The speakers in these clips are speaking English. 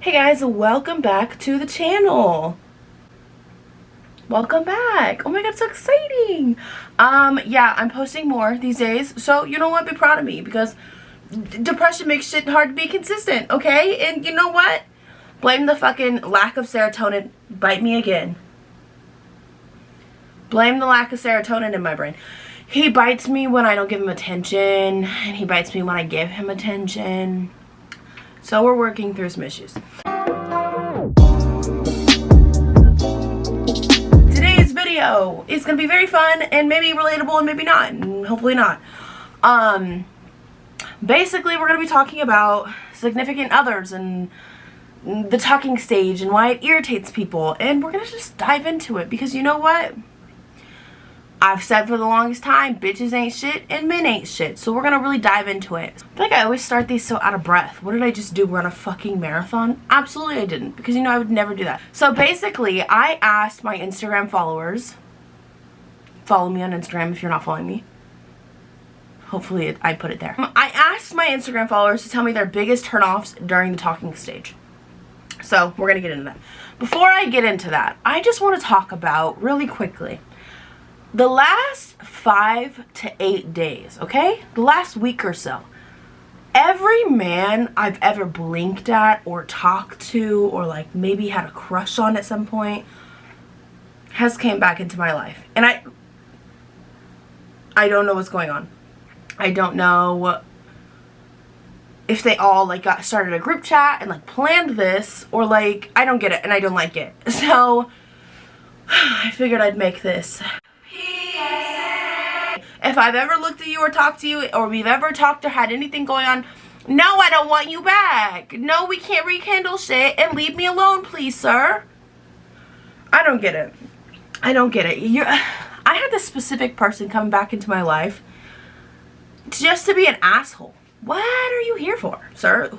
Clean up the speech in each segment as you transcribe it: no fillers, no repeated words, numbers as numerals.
Hey guys, welcome back to the channel. Welcome back. Oh my god, so exciting. Yeah, I'm posting more these days. So, you know what? Be proud of me because depression makes shit hard to be consistent, okay? And you know what? Blame the fucking lack of serotonin. Bite me again. Blame the lack of serotonin in my brain. He bites me when I don't give him attention, and he bites me when I give him attention. So we're working through some issues. Today's video is going to be very fun and maybe relatable and maybe not, and hopefully not. Basically we're going to be talking about significant others and the talking stage and why it irritates people, and we're going to just dive into it because you know what? I've said for the longest time, bitches ain't shit and men ain't shit. So we're gonna really dive into it. I feel like I always start these so out of breath. What did I just do? Run a fucking marathon? Absolutely I didn't, because you know I would never do that. So basically, I asked my Instagram followers, follow me on Instagram if you're not following me. Hopefully I put it there. I asked my Instagram followers to tell me their biggest turnoffs during the talking stage. So we're gonna get into that. Before I get into that, I just want to talk about really quickly the last 5 to 8 days, okay? The last week or so. Every man I've ever blinked at or talked to or like maybe had a crush on at some point has came back into my life. And I don't know what's going on. I don't know if they all like started a group chat and like planned this, or like I don't get it and I don't like it. So I figured I'd make this. If I've ever looked at you or talked to you, or we've ever talked or had anything going on, no, I don't want you back. No, we can't rekindle shit, and leave me alone, please, sir. I don't get it. I don't get it. I had this specific person come back into my life just to be an asshole. What are you here for, sir?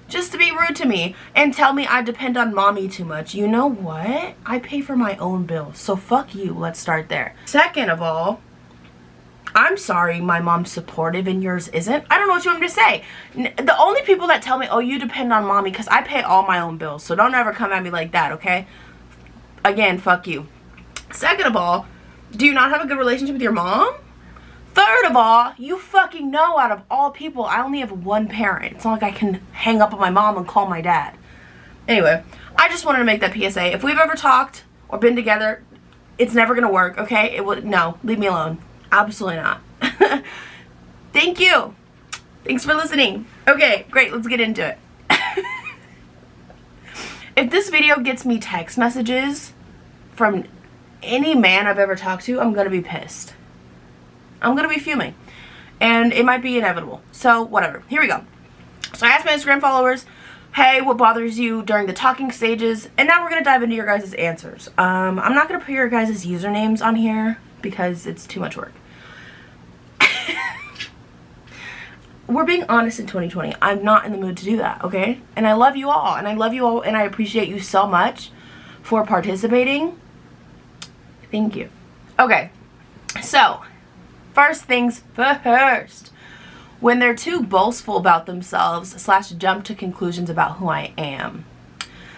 Just to be rude to me and tell me I depend on mommy too much. You know what? I pay for my own bills, so fuck you. Let's start there. Second of all, I'm sorry my mom's supportive and yours isn't. I don't know what you want me to say. The only people that tell me, oh, you depend on mommy, because I pay all my own bills, so don't ever come at me like that, okay? Again, fuck you. Second of all, do you not have a good relationship with your mom? Third of all, you fucking know out of all people, I only have one parent. It's not like I can hang up on my mom and call my dad. Anyway, I just wanted to make that PSA. If we've ever talked or been together, it's never gonna work, okay? No, leave me alone. Absolutely not. Thank you. Thanks for listening. Okay, great, let's get into it. If this video gets me text messages from any man I've ever talked to, I'm gonna be pissed. I'm gonna be fuming. And it might be inevitable. So, whatever. Here we go. So I asked my Instagram followers, hey, what bothers you during the talking stages? And now we're gonna dive into your guys' answers. I'm not gonna put your guys' usernames on here because it's too much work. We're being honest in 2020. I'm not in the mood to do that, okay? And I love you all, and I appreciate you so much for participating. Thank you. Okay, so first things first. When they're too boastful about themselves / jump to conclusions about who I am.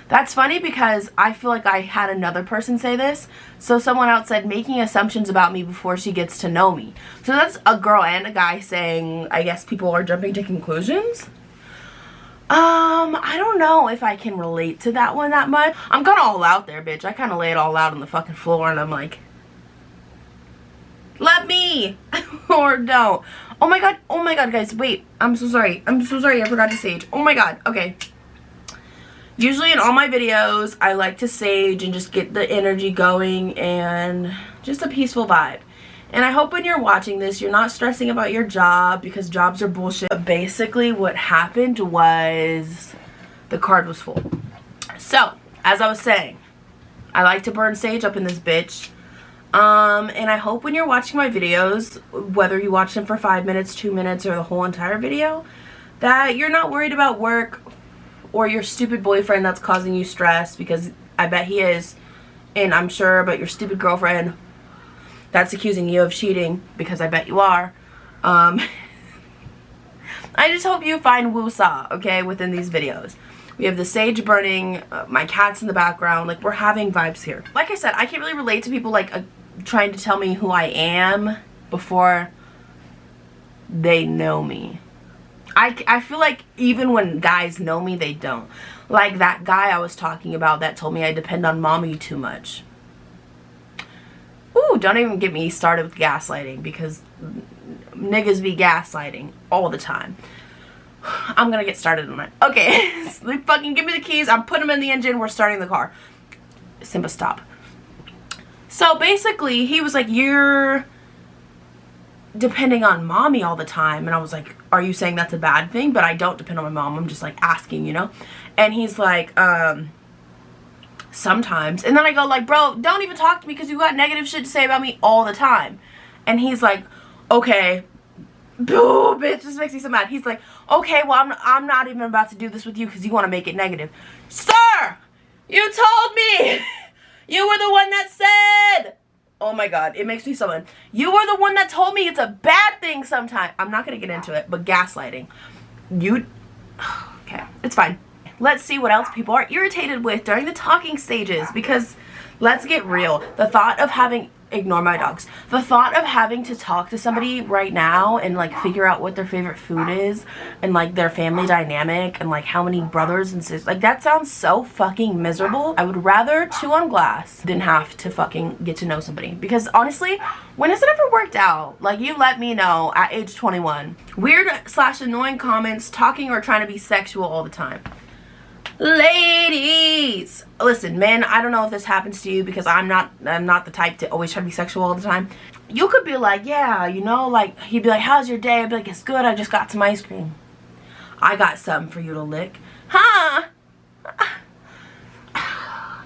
That's funny because I feel like I had another person say this. So someone else said, making assumptions about me before she gets to know me. So that's a girl and a guy saying, I guess people are jumping to conclusions. I don't know if I can relate to that one that much. I'm kind of all out there, bitch. I kind of lay it all out on the fucking floor and I'm like, let me or don't. Oh my god, guys, wait. I'm so sorry. I forgot to sage. Oh my god, okay. Usually in all my videos, I like to sage and just get the energy going and just a peaceful vibe. And I hope when you're watching this, you're not stressing about your job because jobs are bullshit. But basically what happened was the card was full. So, as I was saying, I like to burn sage up in this bitch. And I hope when you're watching my videos, whether you watch them for 5 minutes, 2 minutes, or the whole entire video, that you're not worried about work or your stupid boyfriend that's causing you stress, because I bet he is, and I'm sure about your stupid girlfriend that's accusing you of cheating, because I bet you are. I just hope you find woo-saw, okay, within these videos. We have the sage burning, my cat's in the background. Like, we're having vibes here. Like I said, I can't really relate to people like trying to tell me who I am before they know me. I feel like even when guys know me, they don't. Like that guy I was talking about that told me I depend on mommy too much. Ooh, don't even get me started with gaslighting, because niggas be gaslighting all the time. I'm gonna get started on it. Okay, fucking give me the keys. I'm putting them in the engine. We're starting the car. Simba, stop. So basically, he was like, you're depending on mommy all the time. And I was like, are you saying that's a bad thing? But I don't depend on my mom. I'm just like asking, you know? And he's like, sometimes. And then I go like, bro, don't even talk to me because you got negative shit to say about me all the time. And he's like, okay. Boo, bitch, this makes me so mad. He's like, okay, well, I'm not even about to do this with you because you want to make it negative. Sir, you told me. You were the one that said. Oh my god, it makes me so mad. You were the one that told me it's a bad thing sometimes. I'm not going to get into it, but gaslighting. Okay, it's fine. Let's see what else people are irritated with during the talking stages, because let's get real. The thought of having, ignore my dogs, the thought of having to talk to somebody right now and like figure out what their favorite food is and like their family dynamic and like how many brothers and sisters, like that sounds so fucking miserable. I would rather chew on glass than have to fucking get to know somebody, because honestly, when has it ever worked out? Like, you let me know at age 21. Weird / annoying comments, talking or trying to be sexual all the time. Ladies, listen, men, I don't know if this happens to you, because I'm not the type to always try to be sexual all the time. You could be like, yeah, you know, like, he'd be like, how's your day? I'd be like, it's good, I just got some ice cream. I got something for you to lick. Huh?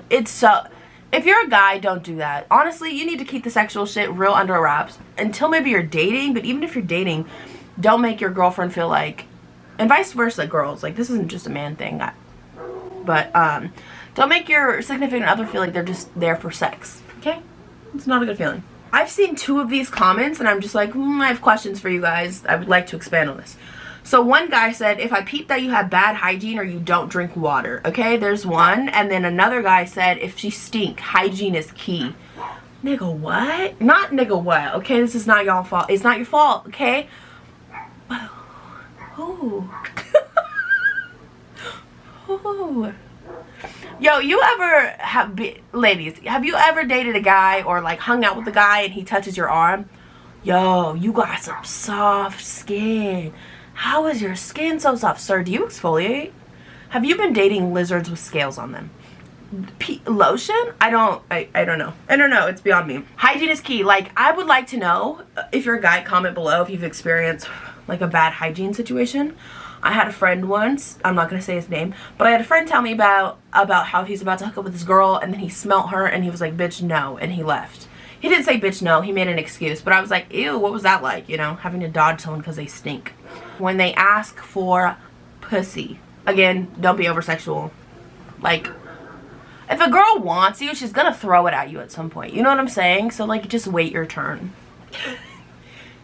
It's so, if you're a guy, don't do that. Honestly, you need to keep the sexual shit real under wraps until maybe you're dating. But even if you're dating, don't make your girlfriend feel like, and vice versa, girls, like, this isn't just a man thing. But don't make your significant other feel like they're just there for sex, okay? It's not a good feeling. I've seen 2 of these comments and I'm just like, I have questions for you guys. I would like to expand on this. So one guy said, if I peep that you have bad hygiene or you don't drink water, okay? There's one. And then another guy said, if she stink, hygiene is key. Nigga, what? Not nigga, what? Okay, this is not y'all fault. It's not your fault, okay? Ooh. Ooh. Yo, you ever ladies, have you ever dated a guy or like hung out with a guy and he touches your arm? Yo, you got some soft skin. How is your skin so soft? Sir, do you exfoliate? Have you been dating lizards with scales on them? Lotion? I don't know. I don't know. It's beyond me. Hygiene is key. Like, I would like to know, if you're a guy, comment below if you've experienced like a bad hygiene situation. I had a friend once, I'm not going to say his name, but I had a friend tell me about how he's about to hook up with this girl, and then he smelt her and he was like, bitch, no, and he left. He didn't say bitch, no, he made an excuse, but I was like, ew, what was that like, you know, having to dodge someone because they stink. When they ask for pussy, again, don't be over-sexual. Like, if a girl wants you, she's going to throw it at you at some point, you know what I'm saying? So, like, just wait your turn.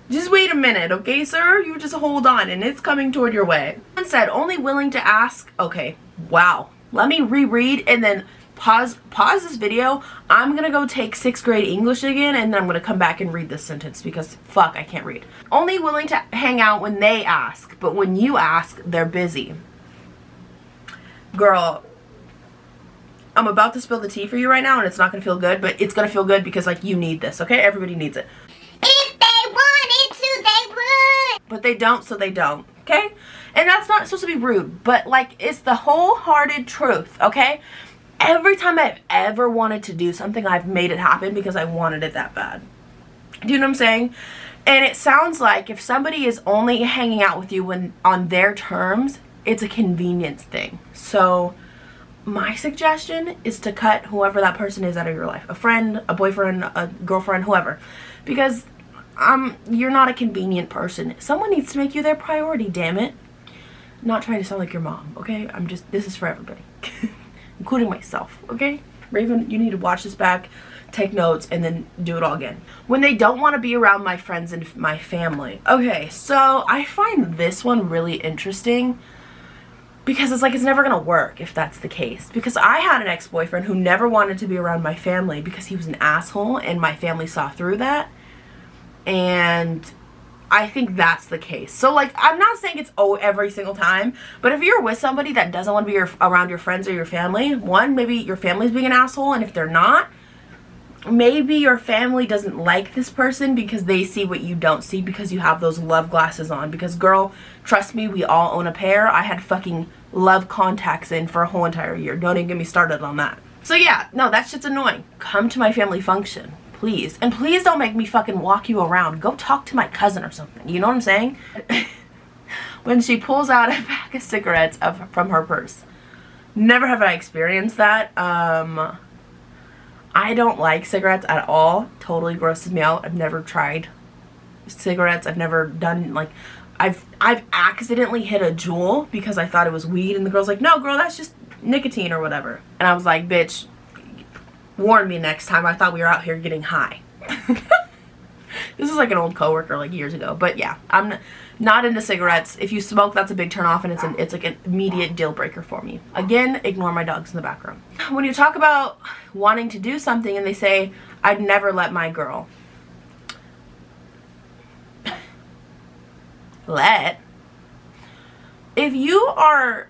Just wait a minute, okay, sir? You just hold on, and it's coming toward your way. One said, only willing to ask. Okay, wow. Let me reread and then pause this video. I'm gonna go take 6th grade English again, and then I'm gonna come back and read this sentence because, fuck, I can't read. Only willing to hang out when they ask, but when you ask, they're busy. Girl, I'm about to spill the tea for you right now, and it's not gonna feel good, but it's gonna feel good because, like, you need this, okay? Everybody needs it. But they don't, so they don't, okay? And that's not supposed to be rude, but like, it's the wholehearted truth, okay? Every time I've ever wanted to do something, I've made it happen because I wanted it that bad. Do you know what I'm saying? And it sounds like if somebody is only hanging out with you when on their terms, it's a convenience thing. So my suggestion is to cut whoever that person is out of your life. A friend, a boyfriend, a girlfriend, whoever. Because you're not a convenient person. Someone needs to make you their priority, damn it. Not trying to sound like your mom, okay? This is for everybody. Including myself, okay? Raven, you need to watch this back, take notes, and then do it all again. When they don't want to be around my friends and my family. Okay, so I find this one really interesting. Because it's like, it's never gonna work if that's the case. Because I had an ex-boyfriend who never wanted to be around my family because he was an asshole, and my family saw through that. And I think that's the case. So like, I'm not saying it's every single time, but if you're with somebody that doesn't want to be around your friends or your family, one, maybe your family's being an asshole, and if they're not, maybe your family doesn't like this person because they see what you don't see because you have those love glasses on. Because girl, trust me, we all own a pair. I had fucking love contacts in for a whole entire year. Don't even get me started on that. So yeah, no, that shit's annoying. Come to my family function, please. And please don't make me fucking walk you around. Go talk to my cousin or something. You know what I'm saying? When she pulls out a pack of cigarettes from her purse. Never have I experienced that. I don't like cigarettes at all. Totally grosses me out. I've never tried cigarettes. I've never done, like, I've accidentally hit a Juul because I thought it was weed, and the girl's like, no girl, that's just nicotine or whatever. And I was like, bitch, warn me next time. I thought we were out here getting high. This is like an old coworker like years ago. But yeah, I'm not into cigarettes. If you smoke, that's a big turn off, and it's like an immediate deal breaker for me. Again, ignore my dogs in the background. When you talk about wanting to do something and they say, I'd never let my girl. If you are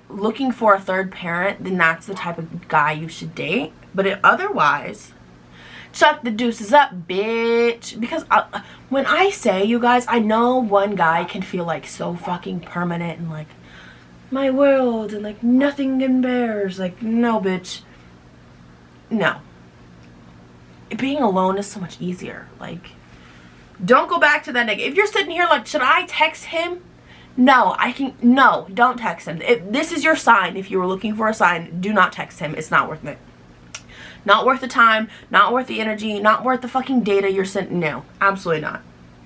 looking for a third parent, then that's the type of guy you should date. But otherwise, chuck the deuces up, bitch. Because when I say, you guys, I know one guy can feel like so fucking permanent and like my world and like nothing compares. Like, no, bitch. No. Being alone is so much easier. Like, don't go back to that nigga. If you're sitting here like, should I text him? No, no, don't text him. This is your sign. If you were looking for a sign, do not text him. It's not worth it. Not worth the time, not worth the energy, not worth the fucking data you're sending. No, absolutely not.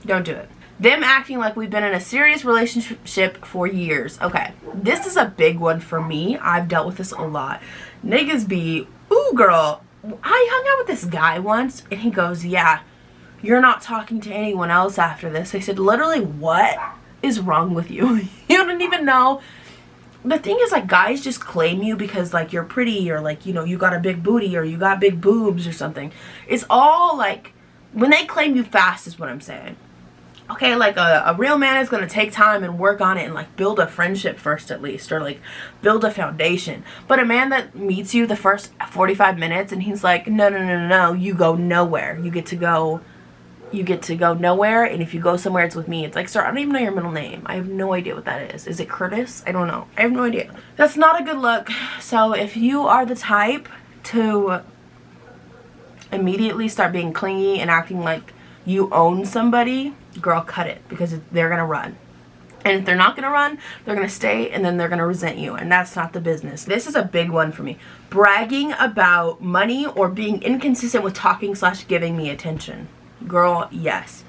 Don't do it. Them acting like we've been in a serious relationship for years. Okay, this is a big one for me. I've dealt with this a lot. Niggas be, ooh girl, I hung out with this guy once, and he goes, yeah, you're not talking to anyone else after this. I said, literally, what is wrong with you? You don't even know. The thing is, like, guys just claim you because, like, you're pretty, or, like, you know, you got a big booty, or you got big boobs or something. It's all, like, when they claim you fast is what I'm saying. Okay, like, a real man is going to take time and work on it and, like, build a friendship first at least, or, like, build a foundation. But a man that meets you the first 45 minutes and he's like, no, no, no, no, no, you go nowhere. You get to go nowhere, and if you go somewhere, it's with me. It's like, sir, I don't even know your middle name. I have no idea what that is. Is it Curtis? I don't know. I have no idea. That's not a good look. So if you are the type to immediately start being clingy and acting like you own somebody, girl, cut it, because they're gonna run. And if they're not gonna run, they're gonna stay, and then they're gonna resent you, and that's not the business. This is a big one for me. Bragging about money or being inconsistent with talking / giving me attention. Girl, yes.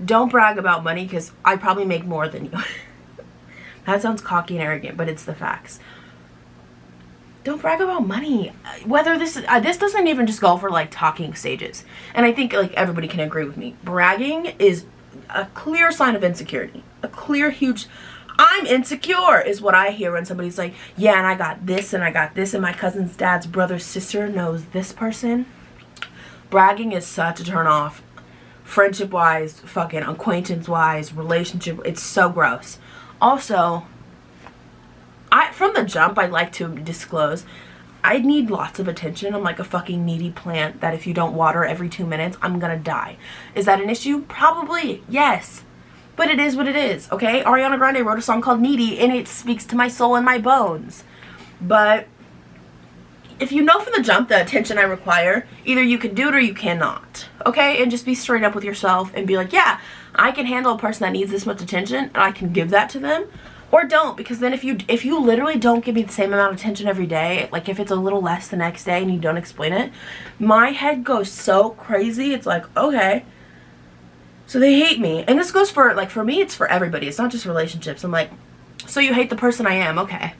Don't brag about money, because I probably make more than you. That sounds cocky and arrogant, but it's the facts. Don't brag about money. Whether this doesn't even just go for like talking stages. And I think like everybody can agree with me. Bragging is a clear sign of insecurity. A clear, huge, I'm insecure is what I hear when somebody's like, yeah, and I got this, and my cousin's dad's brother's sister knows this person. Bragging is such a turn off. Friendship wise, fucking acquaintance wise, relationship, it's so gross. Also, from the jump, I like to disclose, I need lots of attention. I'm like a fucking needy plant that if you don't water every 2 minutes, I'm gonna die. Is that an issue? Probably, yes. But it is what it is, okay? Ariana Grande wrote a song called Needy, and it speaks to my soul and my bones. But if you know from the jump the attention I require, either you can do it or you cannot, okay? And just be straight up with yourself and be like, yeah, I can handle a person that needs this much attention, and I can give that to them. Or don't, because then if you literally don't give me the same amount of attention every day, like if it's a little less the next day and you don't explain it, my head goes so crazy. It's like, okay, so they hate me. And this goes for, like, for me, it's for everybody. It's not just relationships. I'm like, so you hate the person I am, okay.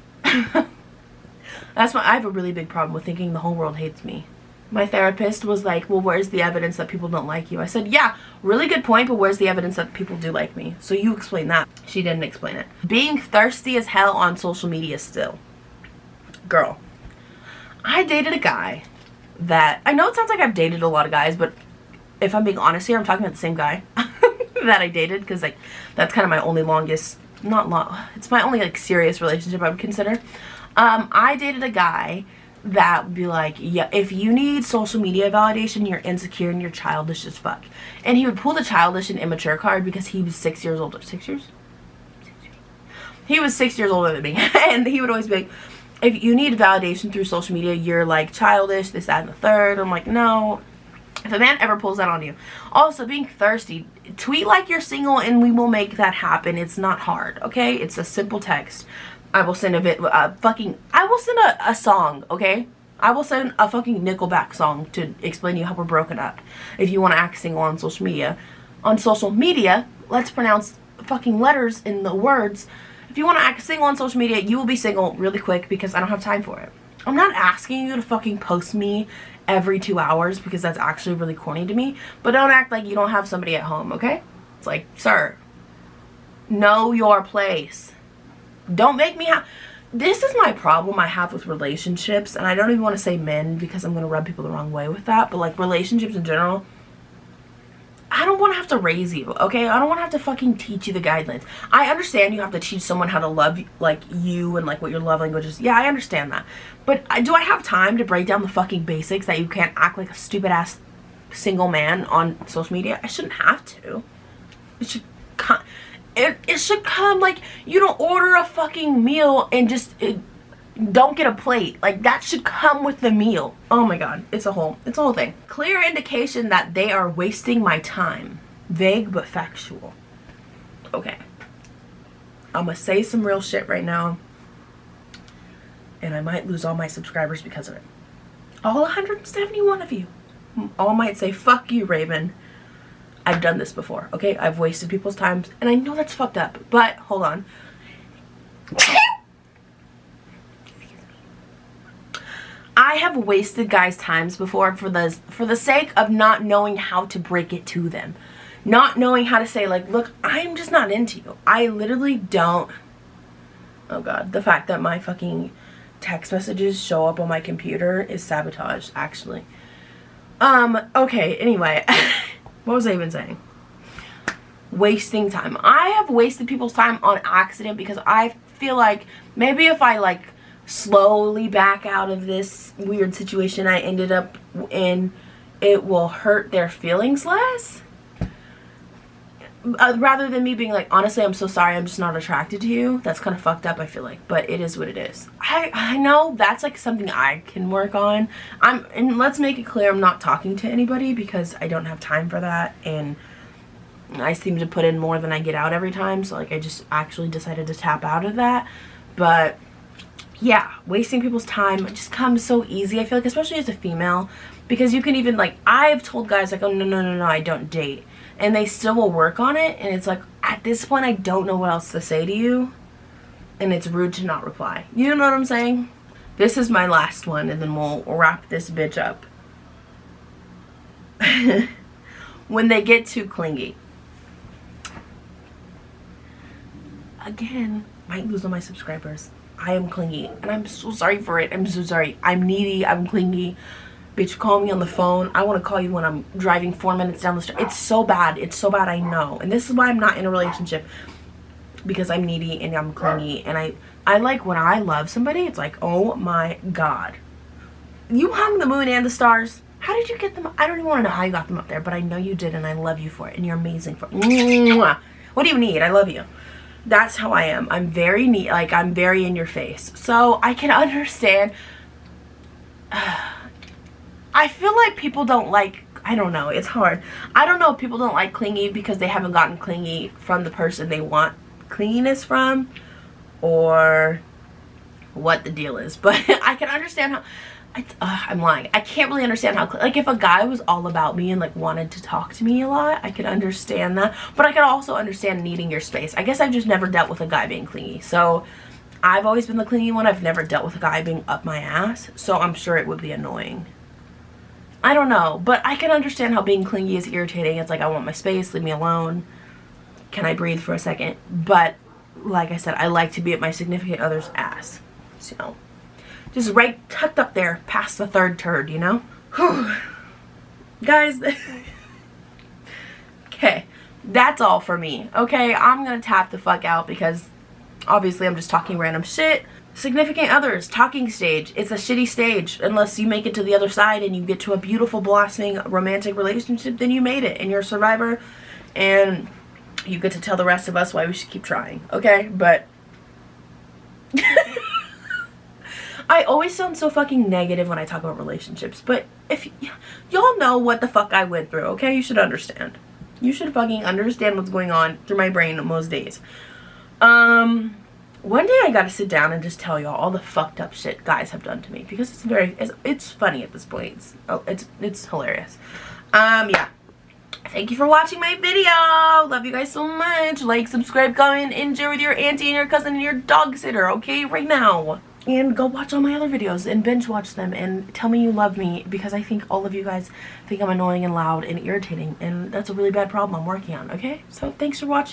That's why I have a really big problem with thinking the whole world hates me. My therapist was like, well, where's the evidence that people don't like you? I said, yeah, really good point, but where's the evidence that people do like me? So you explain that. She didn't explain it. Being thirsty as hell on social media still. Girl, I dated a guy that, I know it sounds like I've dated a lot of guys, but if I'm being honest here, I'm talking about the same guy that I dated, because like that's kind of my only longest, not long, it's my only like serious relationship I would consider. I dated a guy that would be like, yeah, if you need social media validation, you're insecure and you're childish as fuck. And he would pull the childish and immature card because he was 6 years older. 6 years? 6 years. He was 6 years older than me. And he would always be like, if you need validation through social media, you're like childish, this, that, and the third. I'm like, no. If a man ever pulls that on you. Also, being thirsty, tweet like you're single and we will make that happen. It's not hard, okay? It's a simple text. I will send I will send a song, okay? I will send a fucking Nickelback song to explain to you how we're broken up. If you want to act single on social media. On social media, let's pronounce fucking letters in the words. If you want to act single on social media, you will be single really quick because I don't have time for it. I'm not asking you to fucking post me every 2 hours because that's actually really corny to me. But don't act like you don't have somebody at home, okay? It's like, sir, know your place. Don't make me this is my problem I have with relationships, and I don't even want to say men because I'm going to rub people the wrong way with that, but like relationships in general, I don't want to have to raise you, okay? I don't want to have to fucking teach you the guidelines. I understand you have to teach someone how to love like you and like what your love language is. Yeah, I understand that. But do I have time to break down the fucking basics that you can't act like a stupid ass single man on social media? I shouldn't have to. It should come like you don't order a fucking meal and just don't get a plate. Like that should come with the meal. Oh my god, it's a whole thing. Clear indication that they are wasting my time. Vague but factual. Okay, I'm gonna say some real shit right now, and I might lose all my subscribers because of it. All 171 of you all might say, fuck you, Raven. I've done this before, okay? I've wasted people's time, and I know that's fucked up, but hold on. I have wasted guys' times before for the sake of not knowing how to break it to them. Not knowing how to say, like, look, I'm just not into you. I literally don't. Oh god, the fact that my fucking text messages show up on my computer is sabotage, actually. Okay, anyway. What was I even saying? Wasting time. I have wasted people's time on accident because I feel like maybe if I like slowly back out of this weird situation I ended up in, it will hurt their feelings less. Rather than me being like, honestly, I'm so sorry, I'm just not attracted to you. That's kind of fucked up, I feel like, but it is what it is. I know that's like something I can work on. And let's make it clear, I'm not talking to anybody because I don't have time for that, and I seem to put in more than I get out every time, so like I just actually decided to tap out of that. But yeah, wasting people's time just comes so easy, I feel like, especially as a female, because you can even like, I've told guys like, oh no, I don't date. And they still will work on it, and it's like, at this point, I don't know what else to say to you, and it's rude to not reply. You know what I'm saying? This is my last one, and then we'll wrap this bitch up. When they get too clingy. Again, might lose all my subscribers. I am clingy, and I'm so sorry for it. I'm so sorry. I'm needy. I'm clingy. Bitch, call me on the phone. I want to call you when I'm driving 4 minutes down the street. It's so bad. It's so bad, I know. And this is why I'm not in a relationship. Because I'm needy and I'm clingy. And I like when I love somebody, it's like, oh my god. You hung the moon and the stars. How did you get them? I don't even want to know how you got them up there. But I know you did, and I love you for it. And you're amazing for it. Mwah. What do you need? I love you. That's how I am. I'm very neat. Like, I'm very in your face. So I can understand. I feel like people don't like, I don't know, it's hard. I don't know if people don't like clingy because they haven't gotten clingy from the person they want clinginess from, or what the deal is. But I can understand how, I'm lying. I can't really understand how, like, if a guy was all about me and like wanted to talk to me a lot, I could understand that. But I could also understand needing your space. I guess I've just never dealt with a guy being clingy. So I've always been the clingy one. I've never dealt with a guy being up my ass. So I'm sure it would be annoying. I don't know, but I can understand how being clingy is irritating. It's like, I want my space, leave me alone. Can I breathe for a second? But like I said, I like to be at my significant other's ass. So, just right tucked up there past the third turd, you know? Whew. Guys, okay, that's all for me. Okay, I'm gonna tap the fuck out because obviously I'm just talking random shit. Significant others, talking stage. It's a shitty stage. Unless you make it to the other side and you get to a beautiful, blossoming romantic relationship, then you made it and you're a survivor and you get to tell the rest of us why we should keep trying. Okay, but I always sound so fucking negative when I talk about relationships, but if y'all know what the fuck I went through, okay, you should understand. You should fucking understand what's going on through my brain most days. One day I gotta sit down and just tell y'all all the fucked up shit guys have done to me, because it's funny at this point. It's hilarious. Yeah. Thank you for watching my video. Love you guys so much. Like, subscribe, comment, and share with your auntie and your cousin and your dog sitter, okay, right now. And go watch all my other videos and binge watch them and tell me you love me, because I think all of you guys think I'm annoying and loud and irritating, and that's a really bad problem I'm working on, okay? So thanks for watching.